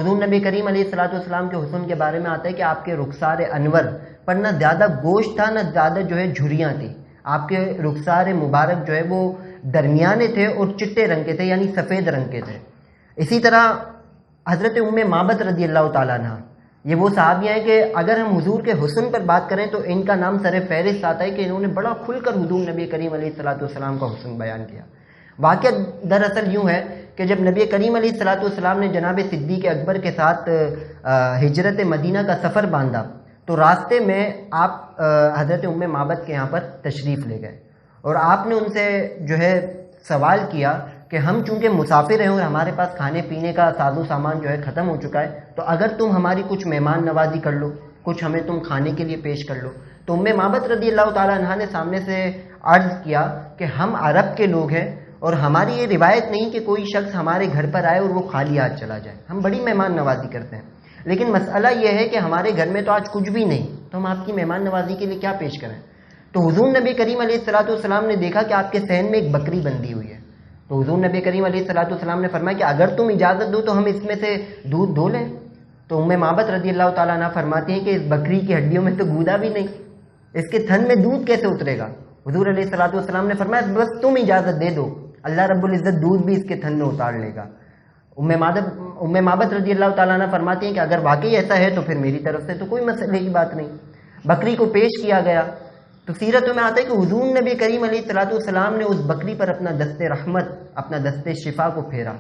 حضور نبی کریم علیہ الصلوۃ والسلام کے حسن کے بارے میں آتا ہے کہ آپ کے رخسار انور پر نہ زیادہ گوشت تھا نہ زیادہ جھریاں تھیں. آپ کے رخسار مبارک وہ درمیانے تھے اور چٹے رنگ کے تھے، یعنی سفید رنگ کے تھے. اسی طرح حضرت ام معبد رضی اللہ تعالیٰ عنہ، یہ وہ صحابیہ ہیں کہ اگر ہم حضور کے حسن پر بات کریں تو ان کا نام سر فہرست آتا ہے کہ انہوں نے بڑا کھل کر حضور نبی کریم علیہ الصلوۃ والسلام کا حسن بیان کیا. واقعہ دراصل یوں ہے کہ جب نبی کریم علیہ الصلوۃ والسلام نے جناب صدیق اکبر کے ساتھ ہجرت مدینہ کا سفر باندھا تو راستے میں آپ حضرت ام معبد کے یہاں پر تشریف لے گئے اور آپ نے ان سے سوال کیا کہ ہم چونکہ مسافر ہیں اور ہمارے پاس کھانے پینے کا ساز و سامان ختم ہو چکا ہے، تو اگر تم ہماری کچھ مہمان نوازی کر لو، کچھ ہمیں تم کھانے کے لیے پیش کر لو. تو ام معبد رضی اللہ تعالیٰ عنہ نے سامنے سے عرض کیا کہ ہم عرب کے لوگ ہیں اور ہماری یہ روایت نہیں کہ کوئی شخص ہمارے گھر پر آئے اور وہ خالی ہاتھ چلا جائے. ہم بڑی مہمان نوازی کرتے ہیں، لیکن مسئلہ یہ ہے کہ ہمارے گھر میں تو آج کچھ بھی نہیں، تو ہم آپ کی مہمان نوازی کے لیے کیا پیش کریں. تو حضور نبی کریم علیہ الصلوۃ والسلام نے دیکھا کہ آپ کے صحن میں ایک بکری بندھی ہوئی ہے. تو حضور نبی کریم علیہ الصلوۃ والسلام نے فرمایا کہ اگر تم اجازت دو تو ہم اس میں سے دودھ دھو لیں. تو ام معبد رضی اللہ تعالیٰ عنہ فرماتی ہیں کہ اس بکری کی ہڈیوں میں تو گودا بھی نہیں، اس کے تھن میں دودھ کیسے اترے گا. حضور علیہ الصلوۃ والسلام نے فرمایا بس تم اجازت دے دو، اللہ رب العزت دودھ بھی اس کے تھن میں اتار لے گا. ام معبد رضی اللہ تعالیٰ عنہ فرماتی ہیں کہ اگر واقعی ایسا ہے تو پھر میری طرف سے تو کوئی مسئلے کی بات نہیں. بکری کو پیش کیا گیا تو سیرتوں میں آتا ہے کہ حضور نبی کریم علیہ الصلوۃ والسلام نے اس بکری پر اپنا دست رحمت، اپنا دست شفا کو پھیرا.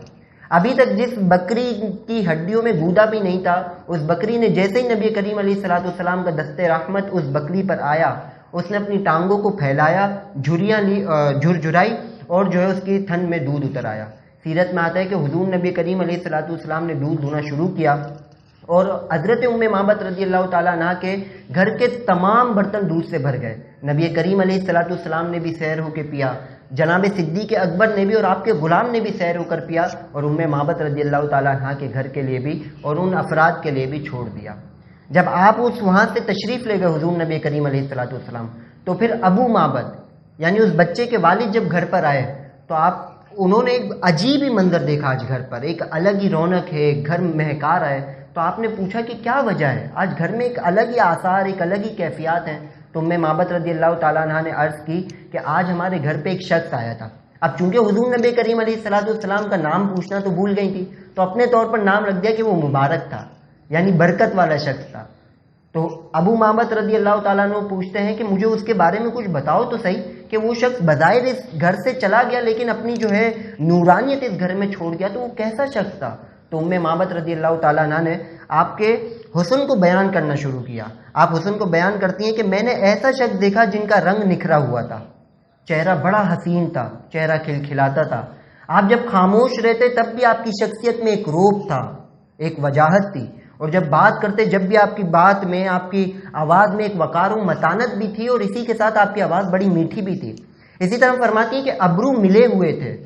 ابھی تک جس بکری کی ہڈیوں میں گودا بھی نہیں تھا، اس بکری نے جیسے ہی نبی کریم علیہ الصلوۃ والسلام کا دست رحمت اس بکری پر آیا، اس نے اپنی ٹانگوں کو پھیلایا، جھریاں لی، جھرجھرائی اور اس کی تھن میں دودھ اتر آیا. سیرت میں آتا ہے کہ حضور نبی کریم علیہ الصلوۃ والسلام نے دودھ دھونا شروع کیا اور حضرت ام معبد رضی اللہ تعالیٰ عنہ کے گھر کے تمام برتن دودھ سے بھر گئے. نبی کریم علیہ الصلوۃ والسلام نے بھی سیر ہو کے پیا، جناب صدیق اکبر نے بھی اور آپ کے غلام نے بھی سیر ہو کر پیا، اور ام معبد رضی اللہ تعالیٰ عنہ کے گھر کے لیے بھی اور ان افراد کے لیے بھی چھوڑ دیا. جب آپ وہاں سے تشریف لے گئے حضور نبی کریم علیہ الصلوۃ والسلام، تو پھر ابو معبد یعنی اس بچے کے والد جب گھر پر آئے تو انہوں نے ایک عجیب ہی منظر دیکھا. آج گھر پر ایک الگ ہی رونق ہے، گھر مہکا رہا ہے. تو آپ نے پوچھا کہ کیا وجہ ہے، آج گھر میں ایک الگ ہی آثار، ایک الگ ہی کیفیات ہیں. تو ام معبد رضی اللہ تعالیٰ عنہ نے عرض کی کہ آج ہمارے گھر پہ ایک شخص آیا تھا. اب چونکہ حضور نبی کریم علیہ الصلوۃ والسلام کا نام پوچھنا تو بھول گئی تھی، تو اپنے طور پر نام رکھ دیا کہ وہ مبارک تھا، یعنی برکت والا شخص تھا. تو ابو معبد رضی اللہ تعالیٰ عنہ پوچھتے ہیں کہ مجھے اس کے بارے میں کچھ بتاؤ تو صحیح کہ وہ شخص بظاہر اس گھر سے چلا گیا لیکن اپنی نورانیت اس گھر میں چھوڑ گیا، تو وہ کیسا شخص تھا. تو ام معبد رضی اللہ تعالیٰ عنہ نے آپ کے حسن کو بیان کرنا شروع کیا. آپ حسن کو بیان کرتی ہیں کہ میں نے ایسا شخص دیکھا جن کا رنگ نکھرا ہوا تھا، چہرہ بڑا حسین تھا، چہرہ کھلکھلاتا تھا. آپ جب خاموش رہتے تب بھی آپ کی شخصیت میں ایک روب تھا، ایک وجاہت تھی، اور جب بات کرتے جب بھی آپ کی بات میں، آپ کی آواز میں ایک وقار و متانت بھی تھی، اور اسی کے ساتھ آپ کی آواز بڑی میٹھی بھی تھی. اسی طرح فرماتی ہیں کہ ابرو ملے ہوئے تھے،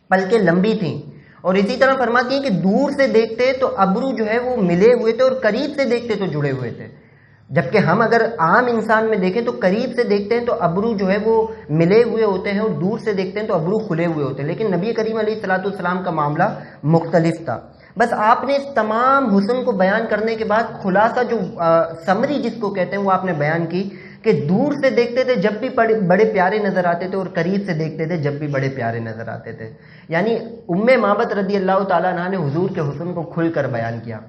پلکیں لمبی تھیں، اور اسی طرح فرماتی ہیں کہ دور سے دیکھتے تو ابرو وہ ملے ہوئے تھے اور قریب سے دیکھتے تو جڑے ہوئے تھے. جبکہ ہم اگر عام انسان میں دیکھیں تو قریب سے دیکھتے ہیں تو ابرو وہ ملے ہوئے ہوتے ہیں، اور دور سے دیکھتے ہیں تو ابرو کھلے ہوئے ہوتے ہیں. لیکن نبی کریم علیہ الصلوۃ والسلام کا معاملہ مختلف تھا. بس آپ نے اس تمام حسن کو بیان کرنے کے بعد خلاصہ سمری جس کو کہتے ہیں وہ آپ نے بیان کی کہ دور سے دیکھتے تھے جب بھی بڑے پیارے نظر آتے تھے، اور قریب سے دیکھتے تھے جب بھی بڑے پیارے نظر آتے تھے. یعنی ام معبد رضی اللہ تعالیٰ عنہ نے حضور کے حسن کو کھل کر بیان کیا.